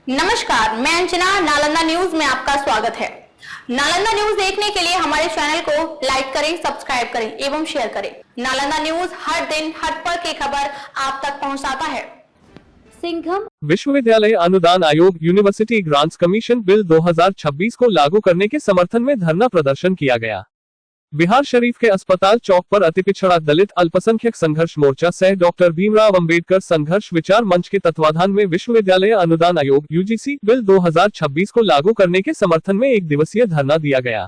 नमस्कार, मैं अंजना। नालंदा न्यूज में आपका स्वागत है। नालंदा न्यूज देखने के लिए हमारे चैनल को लाइक करें, सब्सक्राइब करें एवं शेयर करें। नालंदा न्यूज हर दिन हर पल की खबर आप तक पहुंचाता है। सिंघम विश्वविद्यालय अनुदान आयोग यूनिवर्सिटी ग्रांट्स कमीशन बिल 2026 को लागू करने के समर्थन में धरना प्रदर्शन किया गया। बिहार शरीफ के अस्पताल चौक पर अति पिछड़ा दलित अल्पसंख्यक संघर्ष मोर्चा सह डॉक्टर भीमराव अंबेडकर संघर्ष विचार मंच के तत्वाधान में विश्वविद्यालय अनुदान आयोग यूजीसी बिल 2026 को लागू करने के समर्थन में एक दिवसीय धरना दिया गया।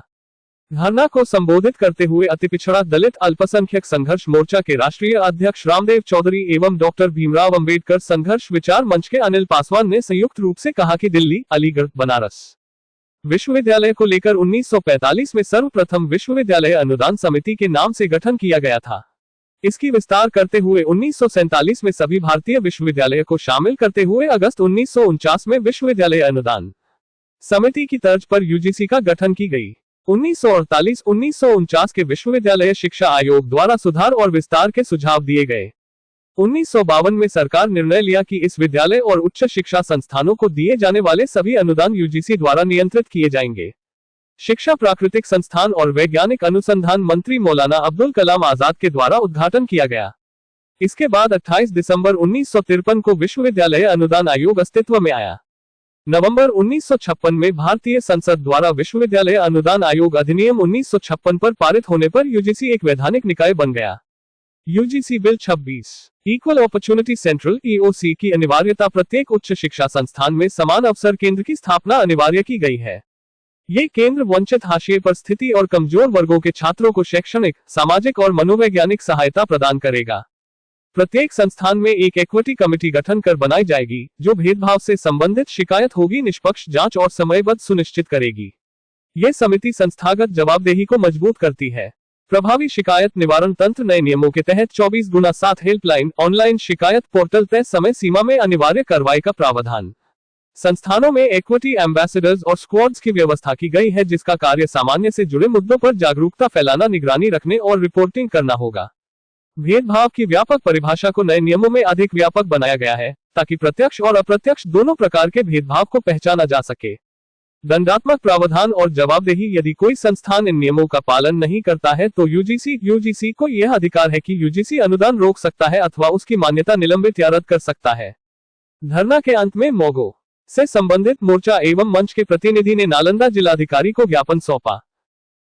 धरना को संबोधित करते हुए अति पिछड़ा दलित अल्पसंख्यक संघर्ष मोर्चा के राष्ट्रीय अध्यक्ष रामदेव चौधरी एवं डॉक्टर भीमराव अंबेडकर संघर्ष विचार मंच के अनिल पासवान ने संयुक्त रूप से कहा कि दिल्ली, अलीगढ़, बनारस विश्वविद्यालय को लेकर 1945 में सर्वप्रथम विश्वविद्यालय अनुदान समिति के नाम से गठन किया गया था। इसकी विस्तार करते हुए 1947 में सभी भारतीय विश्वविद्यालय को शामिल करते हुए अगस्त 1949 में विश्वविद्यालय अनुदान समिति की तर्ज पर यूजीसी का गठन की गई। 1948-1949 के विश्वविद्यालय शिक्षा आयोग द्वारा सुधार और विस्तार के सुझाव दिए गए। 1952 में सरकार निर्णय लिया कि इस विद्यालय और उच्च शिक्षा संस्थानों को दिए जाने वाले सभी अनुदान यूजीसी द्वारा नियंत्रित किए जाएंगे। शिक्षा प्राकृतिक संस्थान और वैज्ञानिक अनुसंधान मंत्री मौलाना अब्दुल कलाम आजाद के द्वारा उद्घाटन किया गया। इसके बाद 28 दिसंबर 1953 को विश्वविद्यालय अनुदान आयोग अस्तित्व में आया। नवंबर 1956 में भारतीय संसद द्वारा विश्वविद्यालय अनुदान आयोग अधिनियम 1956 पर पारित होने पर यूजीसी एक वैधानिक निकाय बन गया। UGC bill 26 equal opportunity central (EOC) की अनिवार्यता प्रत्येक उच्च शिक्षा संस्थान में समान अवसर केंद्र की स्थापना अनिवार्य की गई है। ये केंद्र वंचित हाशिए पर स्थिति और कमजोर वर्गों के छात्रों को शैक्षणिक, सामाजिक और मनोवैज्ञानिक सहायता प्रदान करेगा। प्रत्येक संस्थान में एक इक्विटी कमेटी गठन कर बनाई जाएगी, जो भेदभाव से संबंधित शिकायत होगी निष्पक्ष जांच और समयबद्ध सुनिश्चित करेगी। ये समिति संस्थागत जवाबदेही को मजबूत करती है। प्रभावी शिकायत निवारण तंत्र नए नियमों के तहत 24x7 हेल्पलाइन, ऑनलाइन शिकायत पोर्टल, तय समय सीमा में अनिवार्य कार्रवाई का प्रावधान। संस्थानों में इक्विटी एम्बेसडर्स और स्क्वाड्स की व्यवस्था की गई है, जिसका कार्य सामान्य से जुड़े मुद्दों पर जागरूकता फैलाना, निगरानी रखने और रिपोर्टिंग करना होगा। भेदभाव की व्यापक परिभाषा को नए नियमों में अधिक व्यापक बनाया गया है, ताकि प्रत्यक्ष और अप्रत्यक्ष दोनों प्रकार के भेदभाव को पहचाना जा सके। दंडात्मक प्रावधान और जवाबदेही: यदि कोई संस्थान इन नियमों का पालन नहीं करता है तो यूजीसी को यह अधिकार है कि यूजीसी अनुदान रोक सकता है अथवा उसकी मान्यता निलंबित या रद्द कर सकता है। धरना के अंत में मोगो से संबंधित मोर्चा एवं मंच के प्रतिनिधि ने नालंदा जिलाधिकारी को ज्ञापन सौंपा।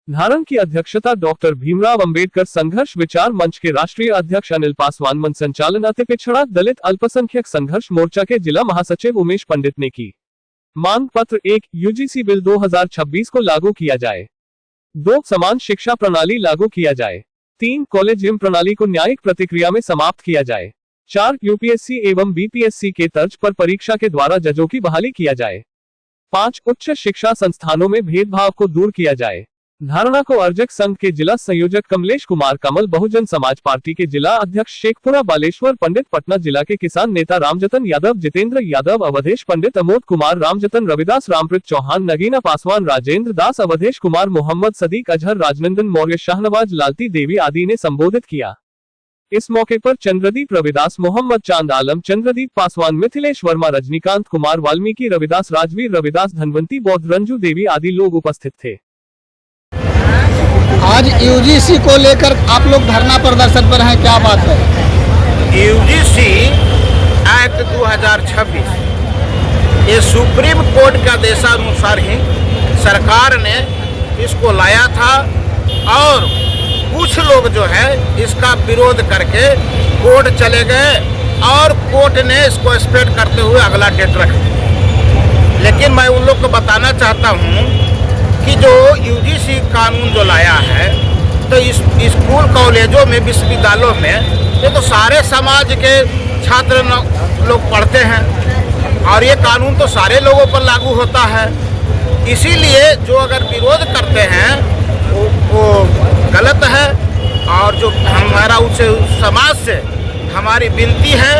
धारण की अध्यक्षता डॉक्टर भीमराव अंबेडकर संघर्ष विचार मंच के राष्ट्रीय अध्यक्ष अनिल पासवान, मंच संचालन अति पिछड़ा दलित अल्पसंख्यक संघर्ष मोर्चा के जिला महासचिव उमेश पंडित ने की। मांग पत्र 1, यूजीसी बिल 2026 को लागू किया जाए। 2, समान शिक्षा प्रणाली लागू किया जाए। 3, कॉलेजियम प्रणाली को न्यायिक प्रतिक्रिया में समाप्त किया जाए। 4, यूपीएससी एवं बीपीएससी के तर्ज पर परीक्षा के द्वारा जजों की बहाली किया जाए। 5, उच्च शिक्षा संस्थानों में भेदभाव को दूर किया जाए। धारणा को अर्जक संघ के जिला संयोजक कमलेश कुमार कमल, बहुजन समाज पार्टी के जिला अध्यक्ष शेखपुरा बालेश्वर पंडित, पटना जिला के किसान नेता रामजतन यादव, जितेंद्र यादव, अवधेश पंडित, अमोद कुमार, रामजतन, रविदास, रामप्रीत चौहान, नगीना पासवान, राजेंद्र दास, अवधेश कुमार, मोहम्मद सदीक, अजहर, राजनंदन मौर्य, शाहनवाज, लालती देवी आदि ने संबोधित किया। इस मौके पर चंद्रदीप रविदास, मोहम्मद चांद आलम, चंद्रदीप पासवान, मिथिलेश वर्मा, रजनीकांत कुमार, वाल्मीकि रविदास, राजवीर रविदास, धनवंती बौद्ध, रंजू देवी आदि लोग उपस्थित थे। आज यूजीसी को लेकर आप लोग धरना प्रदर्शन पर हैं, क्या बात है? यूजीसी एक्ट 2026 ये सुप्रीम कोर्ट के आदेशानुसार ही सरकार ने इसको लाया था और कुछ लोग जो है इसका विरोध करके कोर्ट चले गए और कोर्ट ने इसको सस्पेंड करते हुए अगला डेट रख दिया। लेकिन मैं उन लोग को बताना चाहता हूँ कि जो यूजीसी कानून जो लाया है तो इस स्कूल, कॉलेजों में, विश्वविद्यालयों में ये तो सारे समाज के छात्र लोग पढ़ते हैं और ये कानून तो सारे लोगों पर लागू होता है। इसीलिए जो अगर विरोध करते हैं वो गलत है और जो हमारा उससे समाज से हमारी विनती है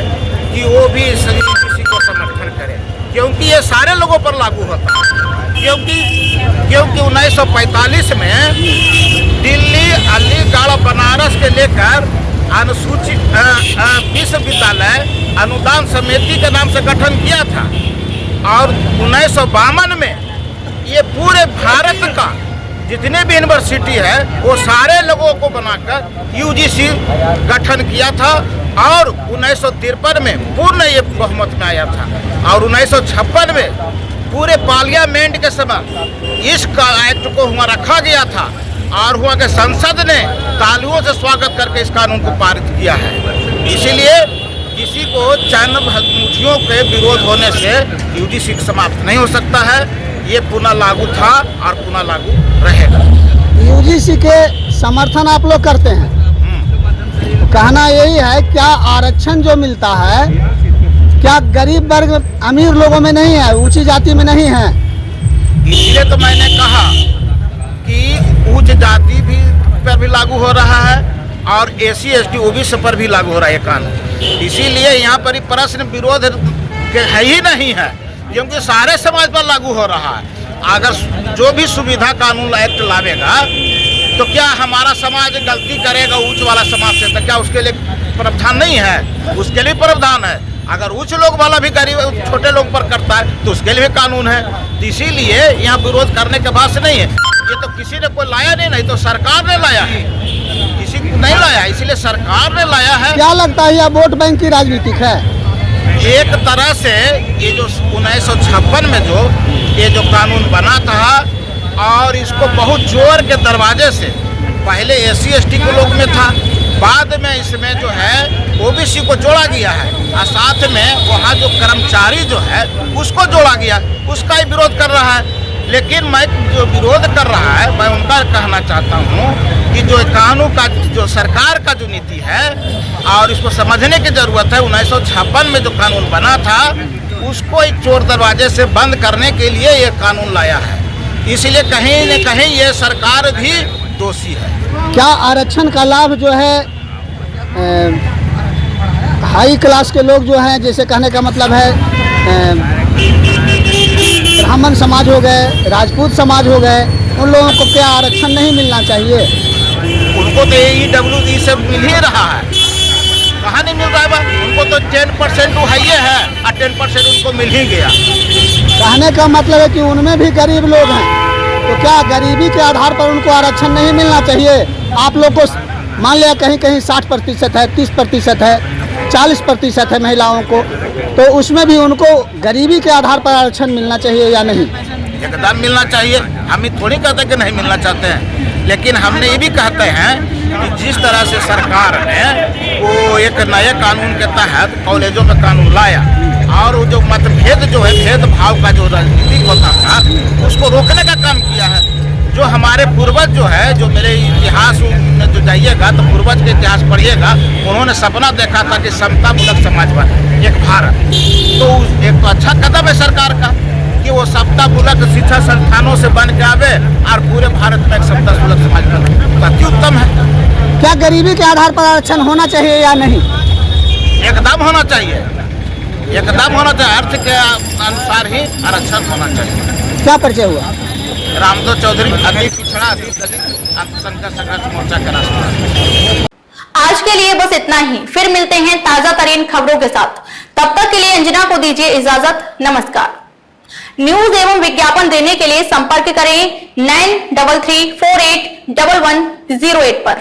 कि वो भी इस यूजीसी को समर्थन करें, क्योंकि ये सारे लोगों पर लागू होता है। क्योंकि 1945 में दिल्ली, अलीगढ़, बनारस के लेकर अनुसूचित विश्वविद्यालय अनुदान समिति के नाम से गठन किया था और 1952 में ये पूरे भारत का जितने भी यूनिवर्सिटी है वो सारे लोगों को बनाकर यूजीसी गठन किया था और 1953 में पूर्ण ये बहुमत में आया था और 1956 में पूरे पार्लियामेंट के समय इस एक्ट को हुआ रखा गया था और हुआ कि संसद ने तालियों से स्वागत करके इस कानून को पारित किया है। इसीलिए किसी को चंद मुठियों के विरोध होने से यूजीसी समाप्त नहीं हो सकता है। ये पुनः लागू था और पुनः लागू रहेगा। यूजीसी के समर्थन आप लोग करते हैं, कहना यही है क्या आरक्षण जो मिलता है क्या गरीब वर्ग अमीर लोगों में नहीं है, ऊंची जाति में नहीं है? इसलिए तो मैंने कहा कि उच्च जाति भी पर भी लागू हो रहा है और एसी एसटी ओबीसी पर भी लागू हो रहा है कानून। इसीलिए यहाँ पर प्रश्न विरोध है ही नहीं है, क्योंकि सारे समाज पर लागू हो रहा है। अगर जो भी सुविधा कानून एक्ट लावेगा तो क्या हमारा समाज गलती करेगा उच्च वाला समाज से, तो क्या उसके लिए प्रावधान नहीं है? उसके लिए प्रावधान है। अगर उच्च लोग वाला भी गरीब छोटे लोग पर करता है तो उसके लिए भी कानून है। तो इसीलिए यहाँ विरोध करने के बात नहीं है। ये तो किसी ने कोई लाया नहीं तो सरकार ने लाया है, किसी को नहीं लाया, इसीलिए सरकार ने लाया है। क्या लगता है यह वोट बैंक की राजनीति है? एक तरह से ये जो 1956 में ये जो कानून बना था और इसको बहुत जोर के दरवाजे से पहले एससी एसटी के लोग में था, बाद में इसमें जो है ओबीसी को जोड़ा गया है और साथ में वहाँ जो कर्मचारी जो है उसको जोड़ा गया, उसका ही विरोध कर रहा है। लेकिन मैं जो विरोध कर रहा है मैं उनका कहना चाहता हूँ कि जो कानून का जो सरकार का जो नीति है और इसको समझने की ज़रूरत है। 1956 में जो कानून बना था उसको एक चोर दरवाजे से बंद करने के लिए ये कानून लाया है। इसलिए कहीं न कहीं ये सरकार भी दोषी है। क्या आरक्षण का लाभ जो है हाई क्लास के लोग जो हैं, जैसे कहने का मतलब है ब्राह्मण समाज हो गए, राजपूत समाज हो गए, उन लोगों को क्या आरक्षण नहीं मिलना चाहिए? उनको तो EWD से मिल ही रहा है, कहाँ नहीं मिल रहा है? उनको तो 10% है और 10% उनको मिल ही गया। कहने का मतलब है कि उनमें भी गरीब लोग हैं, तो क्या गरीबी के आधार पर उनको आरक्षण नहीं मिलना चाहिए? आप लोग को मान लिया कहीं कहीं 60% है, 30% है, 40% है महिलाओं को, तो उसमें भी उनको गरीबी के आधार पर आरक्षण मिलना चाहिए या नहीं? एकदम मिलना चाहिए। हम ही थोड़ी कहते कि नहीं मिलना चाहते हैं, लेकिन हमने ये भी कहते हैं कि जिस तरह से सरकार ने वो एक नए कानून के तहत कॉलेजों में कानून लाया और जो मतभेद जो है भेदभाव का जो राजनीति होता था उसको रोकने का काम किया है। जो हमारे पूर्वज जो है, जो मेरे इतिहास में जो जाइएगा तो पूर्वज के इतिहास पढ़िएगा, उन्होंने सपना देखा था कि समतामूलक समाज बने, एक भारत। तो एक तो अच्छा कदम है सरकार का कि वो समतामूलक शिक्षा संस्थानों से बन के आवे और पूरे भारत में एक समतामूलक समाज बने, अति उत्तम है। क्या गरीबी के आधार पर आरक्षण होना चाहिए या नहीं? एकदम होना चाहिए, एकदम होना चाहिए। अर्थ के अनुसार ही आरक्षण होना चाहिए। क्या परिचय हुआ? रामदेव चौधरी, अति पिछड़ा अति दलित अल्पसंख्यक संघर्ष मोर्चा के राष्ट्रपति। आज के लिए बस इतना ही, फिर मिलते हैं ताजा तरीन खबरों के साथ। तब तक के लिए अंजना को दीजिए इजाजत। नमस्कार। न्यूज एवं विज्ञापन देने के लिए संपर्क करें 9334811108 पर।